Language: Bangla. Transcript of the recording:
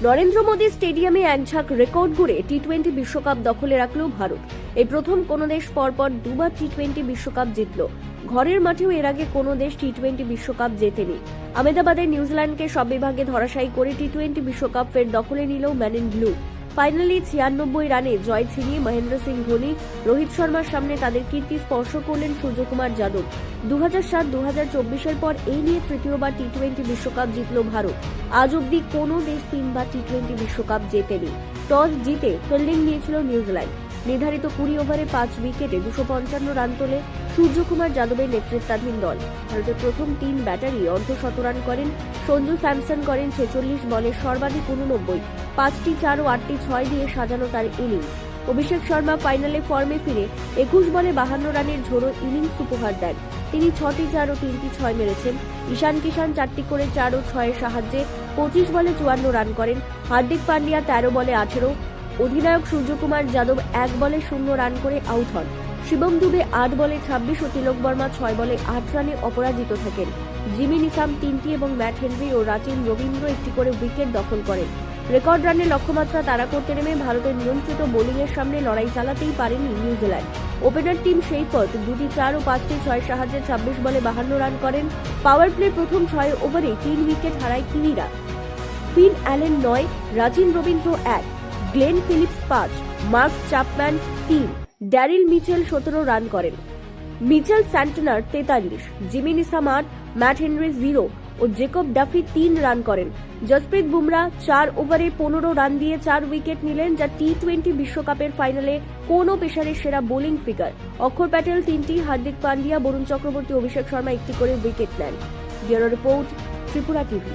নরেন্দ্র মোদী স্টেডিয়ামে একঝাঁক রেকর্ড গড়ে টি-20 বিশ্বকাপ দখলে রাখল ভারত। এই প্রথম কোনো দেশ পরপর দুবার টি-20 বিশ্বকাপ জিতল। ঘরের মাঠেও এর আগে কোনো দেশ টি-20 বিশ্বকাপ জেতেনি। আহমেদাবাদে নিউজিল্যান্ডকে সব বিভাগে ধরাশায়ী করে টি-20 বিশ্বকাপ ফের দখলে নিল ম্যান ইন ব্লু। ফাইনালি 96 রানে জয় ছিনিয়ে মহেন্দ্র সিং ধোনি, রোহিত শর্মার সামনে তাদের কীর্তি স্পর্শ করলেন সূর্যকুমার যাদব। 2007-2024-এর পর এই নিয়ে তৃতীয়বার টি-20 বিশ্বকাপ জিতল ভারত। আজ অব্দি কোনো দেশ তিনবার টি-20 বিশ্বকাপ জেতেনি। টস জিতে ফিল্ডিং নিয়েছিল নিউজিল্যান্ড। নির্ধারিত 20 ওভারে 5 উইকেটে 255 রান তোলে সূর্যকুমার যাদবের নেতৃত্বাধীন দল। ভারতের প্রথম 3 ব্যাটারি অর্ধশতরান করেন। সঞ্জু স্যামসন করেন 46 বলে সর্বাধিক 89, 5টি 4 ও 8টি 6 দিয়ে সাজানো তার ইনিংস। অভিষেক শর্মা ফাইনালে ফর্মে ফিরে 21 বলে 52 রানের ঝোড়ো ইনিংস উপহার দেন। তিনি 6টি 4 ও 3টি 6 মেরেছেন। ঈশান কিষান 4টি করে 4 ও 6 এর সাহায্যে 25 বলে 54 রান করেন। হার্দিক পান্ডিয়া 13 বলে 18, অধিনায়ক সূর্যকুমার যাদব 1 বলে 0 রান করে আউট হন। শিবম দুবে 8 বলে 26 ও তিলক বর্মা 6 বলে 8 রানে অপরাজিত থাকেন। জিমি নিসাম 3টি এবং ম্যাট হেনরি ও রাচিন রবীন্দ্র 1টি করে উইকেট দখল করেন। রেকর্ড রানের লক্ষ্যমাত্রা তাড়া করতে নেমে ভারতের নিয়ন্ত্রিত বোলিংয়ের সামনে লড়াই চালাতেই পারেনি নিউজিল্যান্ড। ওপেনার টিম সেইফত 2টি 4 ও 5টি 6 সাহায্যে 26 বলে 52 রান করেন। পাওয়ার প্লে প্রথম 6 ওভারে 3 উইকেট হারায় কিনিরা। Finn Allen 9, Rachin Ravindra 1, Glenn Phillips 5, Mark Chapman 3, Daryl Mitchell 17 run করেন। Mitchell Santner 43, Jimmy Neesham 8, Matt Henry 0 ও জেকব ডাফি 3 রান করেন। জসপ্রীত বুমরা 4 ওভারে 15 রান দিয়ে 4 উইকেট নিলেন, যা টি-20 বিশ্বকাপের ফাইনালে কোনো পেসারের সেরা বোলিং ফিগার। অক্ষর প্যাটেল 3টি, হার্দিক পান্ডিয়া, বরুণ চক্রবর্তী, অভিষেক শর্মা 1টি করে উইকেট নেন। Bureau report, Tripura TV.